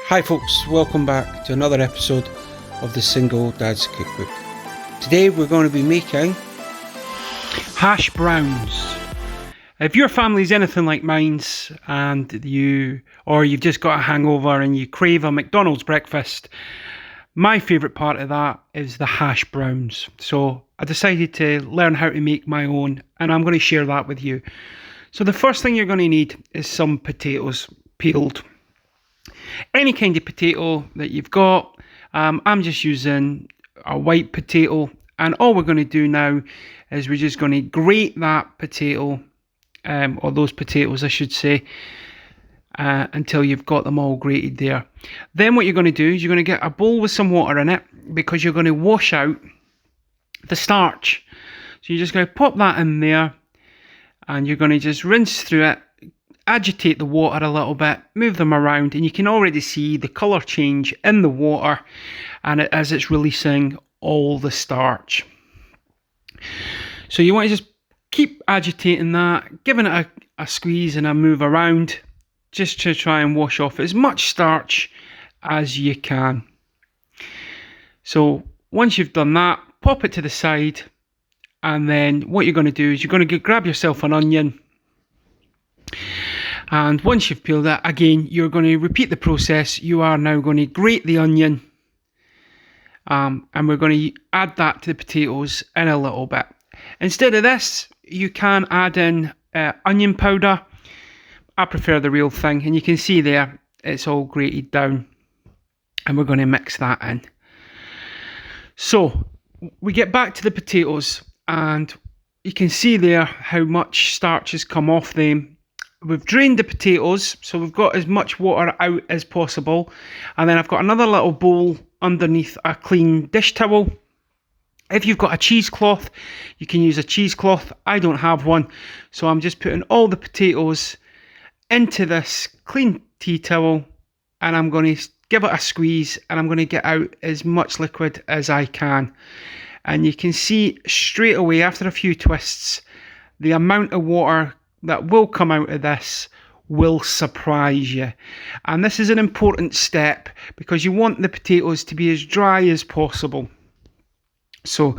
Hi folks, welcome back to another episode of the Single Dad's Cookbook. Today we're going to be making Hashbrowns. If your family's anything like mine's and you've just got a hangover and you crave a McDonald's breakfast, my favourite part of that is the hash browns. So I decided to learn how to make my own, and I'm going to share that with you. So the first thing you're going to need is some potatoes peeled. Any kind of potato that you've got. I'm just using a white potato, and all we're going to do now is we're just going to grate that potato, or those potatoes I should say, until you've got them all grated there. Then what you're going to do is you're going to get a bowl with some water in it, because you're going to wash out the starch. So you're just going to pop that in there, and you're going to just rinse through it, agitate the water a little bit, move them around, and you can already see the colour change in the water, and as it's releasing all the starch. So you want to just keep agitating that, giving it a squeeze and a move around, just to try and wash off as much starch as you can. So once you've done that, pop it to the side, and then what you're going to do is you're going to grab yourself an onion. And once you've peeled it, again, you're going to repeat the process. You are now going to grate the onion, and we're going to add that to the potatoes in a little bit. Instead of this, you can add in onion powder. I prefer the real thing, and you can see there it's all grated down, and we're going to mix that in. So we get back to the potatoes, and you can see there how much starch has come off them. We've drained the potatoes, so we've got as much water out as possible. And then I've got another little bowl underneath a clean dish towel. If you've got a cheesecloth, you can use a cheesecloth. I don't have one, so I'm just putting all the potatoes into this clean tea towel, and I'm going to give it a squeeze, and I'm going to get out as much liquid as I can. And you can see straight away after a few twists, the amount of water that will come out of this will surprise you. And this is an important step, because you want the potatoes to be as dry as possible. So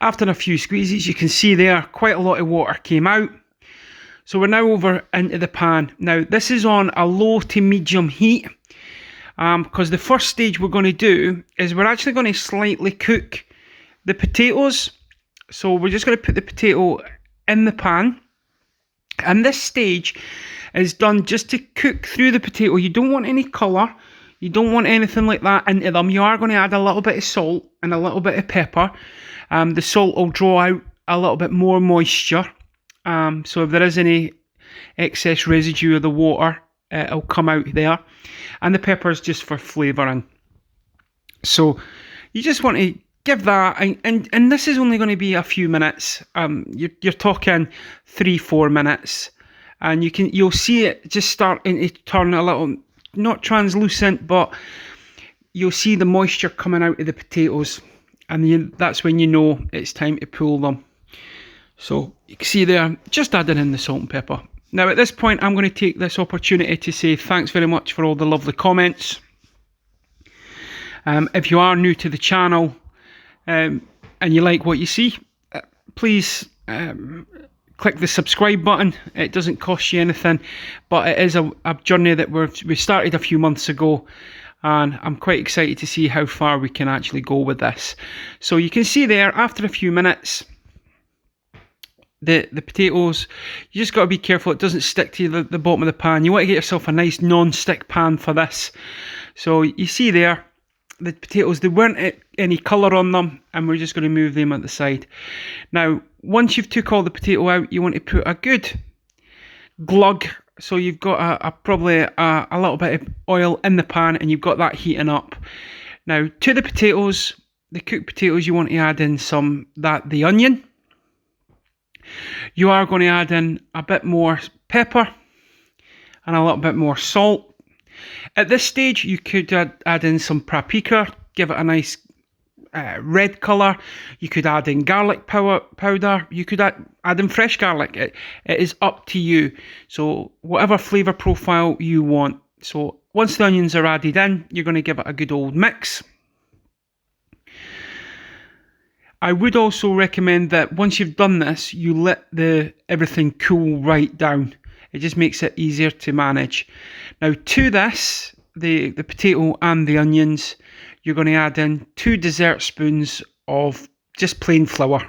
after a few squeezes, you can see there quite a lot of water came out. So we're now over into the pan. Now this is on a low to medium heat, because the first stage we're going to do is we're actually going to slightly cook the potatoes. So we're just going to put the potato in the pan, and this stage is done just to cook through the potato. You don't want any colour, you don't want anything like that into them. You are going to add a little bit of salt and a little bit of pepper. The salt will draw out a little bit more moisture, so if there is any excess residue of the water, it'll come out there. And the pepper is just for flavouring. So you just want to give that, and this is only going to be a few minutes. You're talking 3-4 minutes, and you'll see it just starting to turn a little, not translucent, but you'll see the moisture coming out of the potatoes, and that's when you know it's time to pull them. So you can see there, just adding in the salt and pepper. Now at this point, I'm going to take this opportunity to say thanks very much for all the lovely comments. If you are new to the channel, and you like what you see, please click the subscribe button. It doesn't cost you anything, but it is a journey that we started a few months ago, and I'm quite excited to see how far we can actually go with this. So you can see there, after a few minutes, the potatoes, you just got to be careful it doesn't stick to the bottom of the pan. You want to get yourself a nice non-stick pan for this. So you see there, the potatoes, there weren't any colour on them, and we're just going to move them at the side. Now, once you've took all the potato out, you want to put a good glug. So you've got probably a little bit of oil in the pan, and you've got that heating up. Now, to the potatoes, the cooked potatoes, you want to add in the onion. You are going to add in a bit more pepper and a little bit more salt. At this stage, you could add in some paprika, give it a nice red colour. You could add in garlic powder. You could add in fresh garlic. It is up to you. So whatever flavour profile you want. So once the onions are added in, you're going to give it a good old mix. I would also recommend that once you've done this, you let everything cool right down. It just makes it easier to manage. Now to this, the potato and the onions, you're going to add in 2 dessert spoons of just plain flour.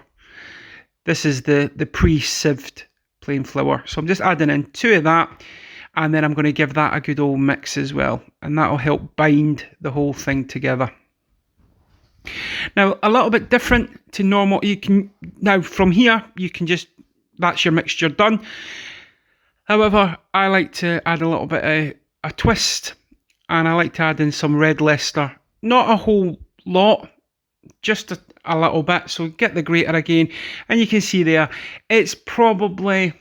This is the pre-sieved plain flour. So I'm just adding in 2 of that, and then I'm going to give that a good old mix as well, and that'll help bind the whole thing together. Now, a little bit different to normal, now from here, you can just, that's your mixture done. However, I like to add a little bit of a twist, and I like to add in some red Leicester. Not a whole lot, just a little bit. So get the grater again, and you can see there, it's probably,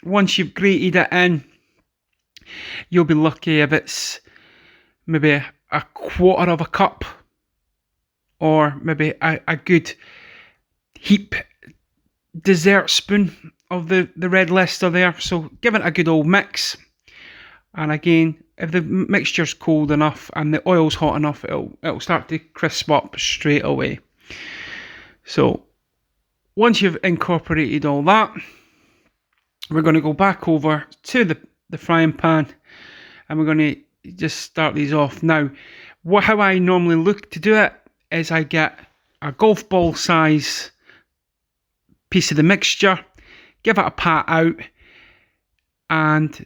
once you've grated it in, you'll be lucky if it's maybe a quarter of a cup, or maybe a good heap dessert spoon of the red Leicester there. So give it a good old mix, and again, if the mixture's cold enough and the oil's hot enough, it'll start to crisp up straight away. So once you've incorporated all that, we're going to go back over to the frying pan, and we're going to just start these off. Now, how I normally look to do it is I get a golf ball size piece of the mixture, give it a pat out, and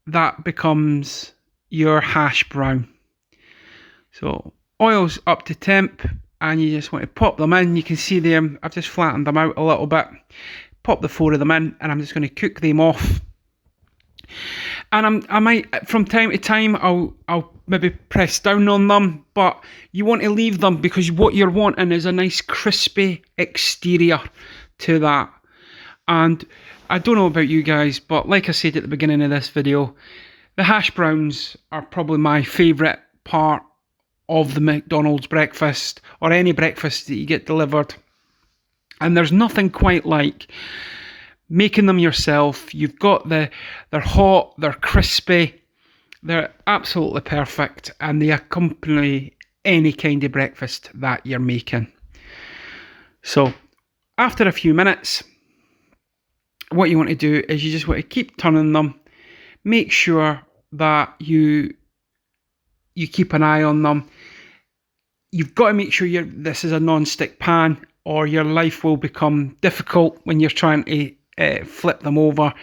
that becomes your hash brown. So oil's up to temp, and you just want to pop them in. You can see them, I've just flattened them out a little bit. Pop the 4 of them in, and I'm just going to cook them off. And I might, from time to time, I'll maybe press down on them, but you want to leave them, because what you're wanting is a nice crispy exterior to that. And I don't know about you guys, but like I said at the beginning of this video, the hash browns are probably my favourite part of the McDonald's breakfast, or any breakfast that you get delivered. And there's nothing quite like making them yourself. You've got they're hot, they're crispy, they're absolutely perfect, and they accompany any kind of breakfast that you're making. So after a few minutes, what you want to do is you just want to keep turning them. Make sure that you keep an eye on them. You've got to make sure this is a non-stick pan, or your life will become difficult when you're trying to flip them over.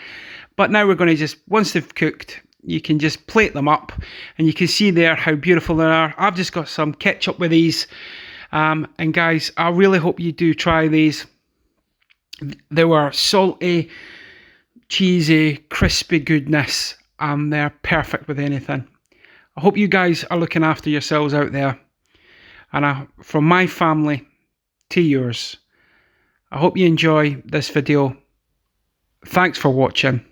But now we're going to just, once they've cooked, you can just plate them up, and you can see there how beautiful they are. I've just got some ketchup with these, and guys, I really hope you do try these. They were salty, cheesy, crispy goodness, and they're perfect with anything. I hope you guys are looking after yourselves out there, and from my family to yours, I hope you enjoy this video. Thanks for watching.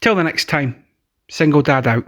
Till the next time, Single Dad out.